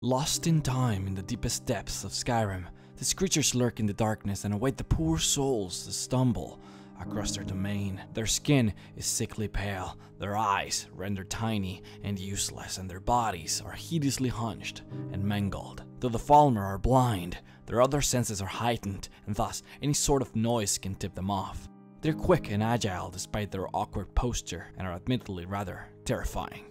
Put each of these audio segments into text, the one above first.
Lost in time in the deepest depths of Skyrim, these creatures lurk in the darkness and await the poor souls to stumble across their domain. Their skin is sickly pale, their eyes rendered tiny and useless, and their bodies are hideously hunched and mangled. Though the Falmer are blind, their other senses are heightened, and thus any sort of noise can tip them off. They're quick and agile despite their awkward posture, and are admittedly rather terrifying.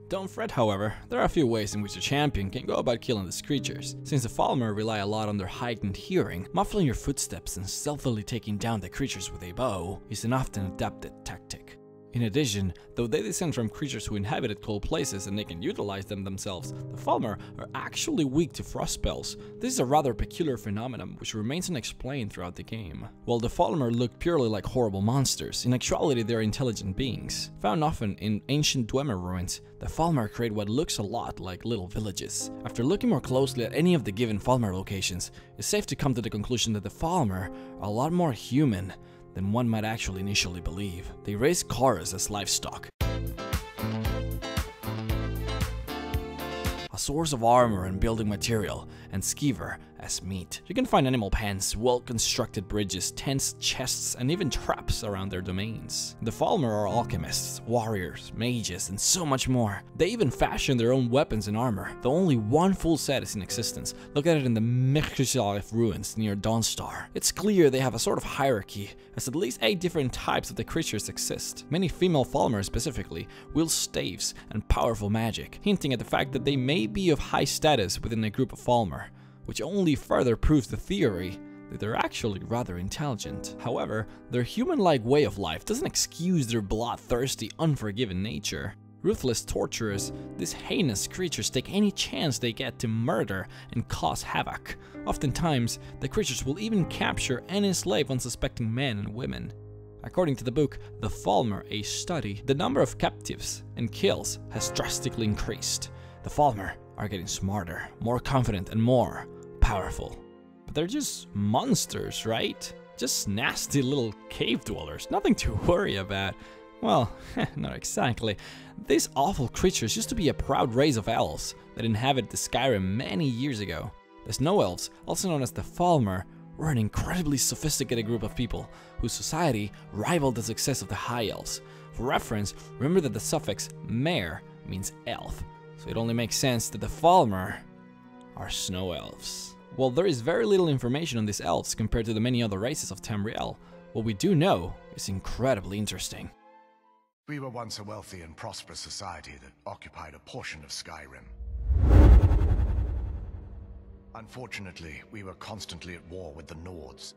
Don't fret, however, there are a few ways in which a champion can go about killing these creatures. Since the Falmer rely a lot on their heightened hearing, muffling your footsteps and stealthily taking down the creatures with a bow is an often adapted tactic. In addition, though they descend from creatures who inhabited cold places and they can utilize them themselves, the Falmer are actually weak to frost spells. This is a rather peculiar phenomenon which remains unexplained throughout the game. While the Falmer look purely like horrible monsters, in actuality they are intelligent beings. Found often in ancient Dwemer ruins, the Falmer create what looks a lot like little villages. After looking more closely at any of the given Falmer locations, it's safe to come to the conclusion that the Falmer are a lot more human than one might actually initially believe. They raise Chaurus as livestock, a source of armor and building material, and Skeever as meat. You can find animal pens, well-constructed bridges, tents, chests, and even traps around their domains. The Falmer are alchemists, warriors, mages, and so much more. They even fashion their own weapons and armor, though only one full set is in existence, located in the Mzinchaleft ruins near Dawnstar. It's clear they have a sort of hierarchy, as at least 8 different types of the creatures exist. Many female Falmer specifically wield staves and powerful magic, hinting at the fact that they may be of high status within a group of Falmer, which only further proves the theory that they're actually rather intelligent. However, their human-like way of life doesn't excuse their bloodthirsty, unforgiving nature. Ruthless torturers, these heinous creatures take any chance they get to murder and cause havoc. Oftentimes, the creatures will even capture and enslave unsuspecting men and women. According to the book The Falmer, a Study, the number of captives and kills has drastically increased. The Falmer are getting smarter, more confident, and more powerful. But they're just monsters, right? Just nasty little cave dwellers, nothing to worry about. Well, not exactly. These awful creatures used to be a proud race of elves that inhabited the Skyrim many years ago. The Snow Elves, also known as the Falmer, were an incredibly sophisticated group of people whose society rivaled the success of the High Elves. For reference, remember that the suffix mer means elf, so it only makes sense that the Falmer are Snow Elves. While there is very little information on these elves compared to the many other races of Tamriel, what we do know is incredibly interesting. We were once a wealthy and prosperous society that occupied a portion of Skyrim. Unfortunately, we were constantly at war with the Nords.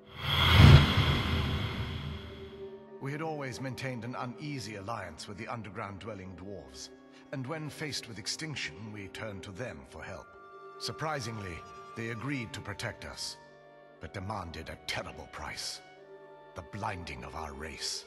We had always maintained an uneasy alliance with the underground-dwelling dwarves, and when faced with extinction, we turned to them for help. Surprisingly, they agreed to protect us, but demanded a terrible price: the blinding of our race.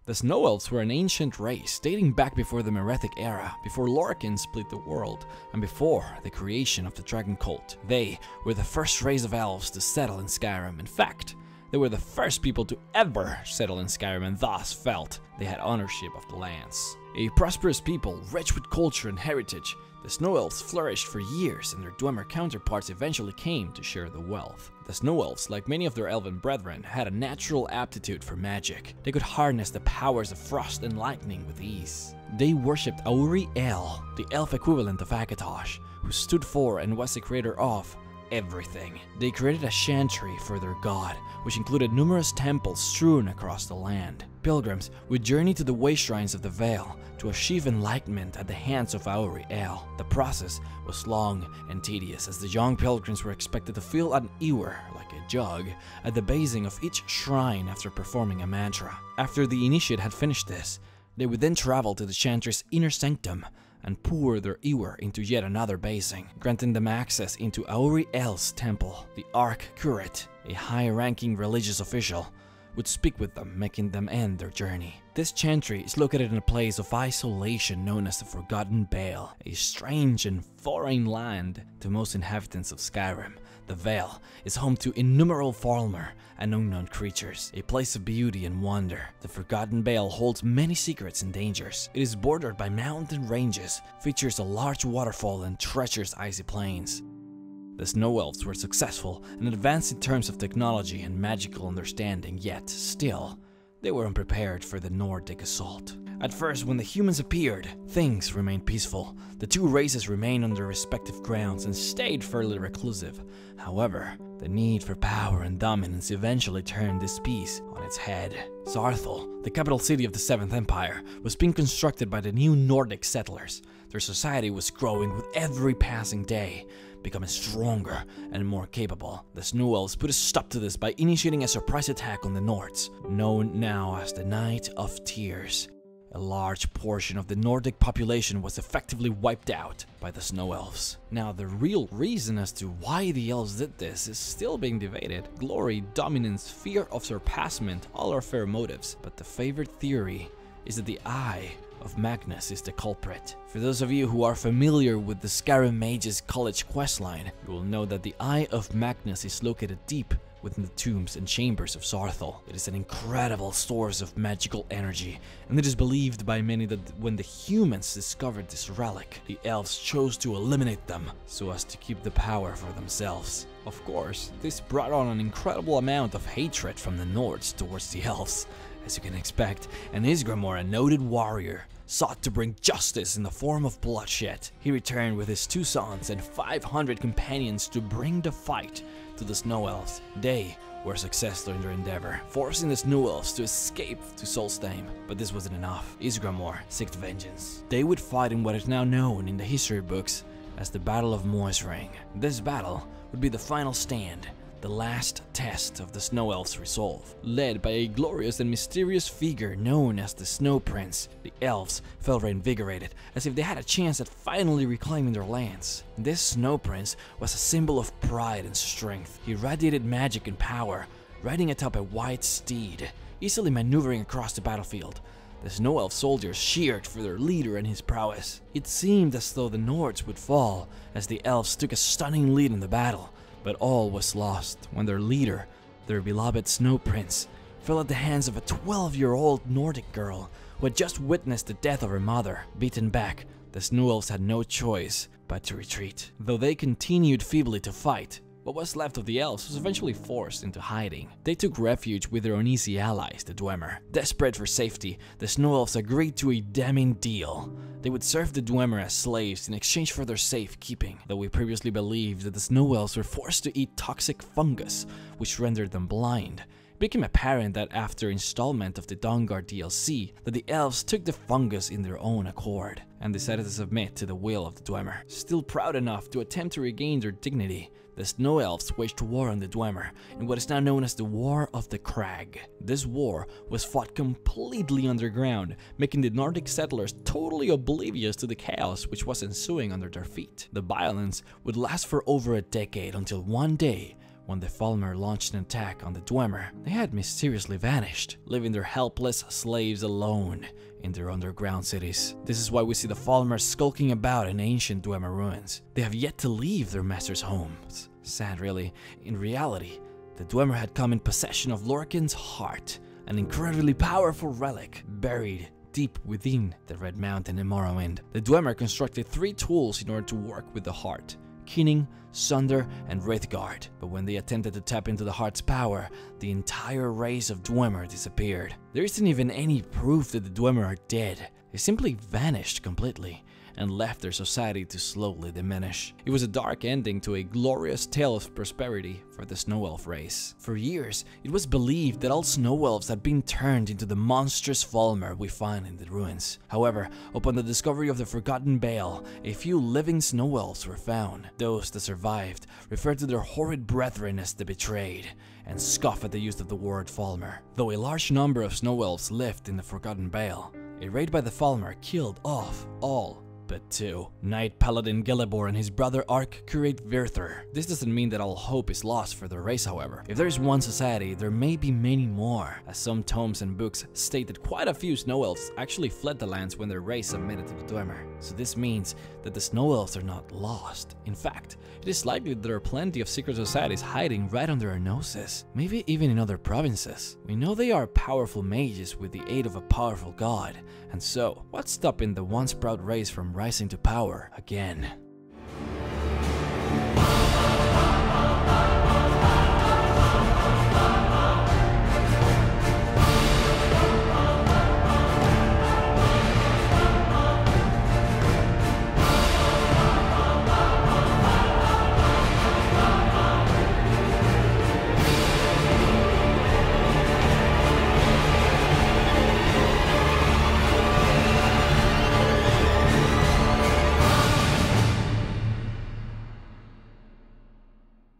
The Snow Elves were an ancient race dating back before the Merethic era, before Lorcan split the world, and before the creation of the Dragon Cult. They were the first race of elves to settle in Skyrim. In fact, they were the first people to ever settle in Skyrim, and thus felt they had ownership of the lands. A prosperous people, rich with culture and heritage, the Snow Elves flourished for years, and their Dwemer counterparts eventually came to share the wealth. The Snow Elves, like many of their elven brethren, had a natural aptitude for magic. They could harness the powers of frost and lightning with ease. They worshipped Auri-El, the elf equivalent of Akatosh, who stood for and was the creator of everything. They created a chantry for their god, which included numerous temples strewn across the land. Pilgrims would journey to the way shrines of the Vale to achieve enlightenment at the hands of Auri-El. The process was long and tedious, as the young pilgrims were expected to fill an ewer, like a jug, at the basing of each shrine after performing a mantra. After the initiate had finished this, they would then travel to the chantry's inner sanctum and pour their ewer into yet another basing, granting them access into Auri-El's temple. The Archcurate, a high-ranking religious official, would speak with them, making them end their journey. This chantry is located in a place of isolation known as the Forgotten Vale, a strange and foreign land to most inhabitants of Skyrim. The Vale is home to innumerable Falmer and unknown creatures, a place of beauty and wonder. The Forgotten Vale holds many secrets and dangers. It is bordered by mountain ranges, features a large waterfall and treacherous icy plains. The Snow Elves were successful and advanced in terms of technology and magical understanding, yet still, they were unprepared for the Nordic assault. At first, when the humans appeared, things remained peaceful. The two races remained on their respective grounds and stayed fairly reclusive. However, the need for power and dominance eventually turned this peace on its head. Saarthal, the capital city of the Seventh Empire, was being constructed by the new Nordic settlers. Their society was growing with every passing day, becoming stronger and more capable. The Snow Elves put a stop to this by initiating a surprise attack on the Nords, known now as the Night of Tears. A large portion of the Nordic population was effectively wiped out by the Snow Elves. Now, the real reason as to why the Elves did this is still being debated. Glory, dominance, fear of surpassment, all are fair motives, but the favorite theory is that the Eye of Magnus is the culprit. For those of you who are familiar with the Skyrim Mage's College questline, you will know that the Eye of Magnus is located deep within the tombs and chambers of Saarthal. It is an incredible source of magical energy, and it is believed by many that when the humans discovered this relic, the elves chose to eliminate them so as to keep the power for themselves. Of course, this brought on an incredible amount of hatred from the Nords towards the elves. As you can expect, and Ysgramor, a noted warrior, sought to bring justice in the form of bloodshed. He returned with his 2 sons and 500 companions to bring the fight to the Snow Elves. They were successful in their endeavor, forcing the Snow Elves to escape to Solstheim. But this wasn't enough. Ysgramor sought vengeance. They would fight in what is now known in the history books as the Battle of Moisring. This battle would be the final stand, the last test of the Snow Elves' resolve. Led by a glorious and mysterious figure known as the Snow Prince, the elves felt reinvigorated, as if they had a chance at finally reclaiming their lands. This Snow Prince was a symbol of pride and strength. He radiated magic and power, riding atop a white steed, easily maneuvering across the battlefield. The Snow Elf soldiers cheered for their leader and his prowess. It seemed as though the Nords would fall, as the elves took a stunning lead in the battle. But all was lost when their leader, their beloved Snow Prince, fell at the hands of a 12-year-old Nordic girl who had just witnessed the death of her mother. Beaten back, the Snow Elves had no choice but to retreat. Though they continued feebly to fight, what was left of the elves was eventually forced into hiding. They took refuge with their uneasy allies, the Dwemer. Desperate for safety, the Snow Elves agreed to a damning deal. They would serve the Dwemer as slaves in exchange for their safekeeping, though we previously believed that the Snow Elves were forced to eat toxic fungus, which rendered them blind. It became apparent that after installment of the Dawnguard DLC, that the elves took the fungus in their own accord, and decided to submit to the will of the Dwemer. Still proud enough to attempt to regain their dignity, the Snow Elves waged war on the Dwemer in what is now known as the War of the Crag. This war was fought completely underground, making the Nordic settlers totally oblivious to the chaos which was ensuing under their feet. The violence would last for over a decade until one day, when the Falmer launched an attack on the Dwemer, they had mysteriously vanished, leaving their helpless slaves alone in their underground cities. This is why we see the Falmer skulking about in ancient Dwemer ruins. They have yet to leave their master's homes. Sad, really. In reality, the Dwemer had come in possession of Lorkhan's heart, an incredibly powerful relic buried deep within the Red Mountain in Morrowind. The Dwemer constructed 3 tools in order to work with the heart: Keening, Sunder, and Wraithguard. But when they attempted to tap into the heart's power, the entire race of Dwemer disappeared. There isn't even any proof that the Dwemer are dead. They simply vanished completely and left their society to slowly diminish. It was a dark ending to a glorious tale of prosperity for the Snow Elf race. For years, it was believed that all Snow Elves had been turned into the monstrous Falmer we find in the ruins. However, upon the discovery of the Forgotten Vale, a few living Snow Elves were found. Those that survived referred to their horrid brethren as the betrayed, and scoff at the use of the word Falmer. Though a large number of Snow Elves lived in the Forgotten Vale, a raid by the Falmer killed off all But 2. Knight Paladin Gelebor and his brother Arc curate Virther. This doesn't mean that all hope is lost for the race, however. If there is one society, there may be many more, as some tomes and books state that quite a few snow elves actually fled the lands when their race submitted to the Dwemer. So this means that the snow elves are not lost. In fact, it is likely that there are plenty of secret societies hiding right under our noses, maybe even in other provinces. We know they are powerful mages with the aid of a powerful god, and so, what's stopping the once proud race from rising to power again?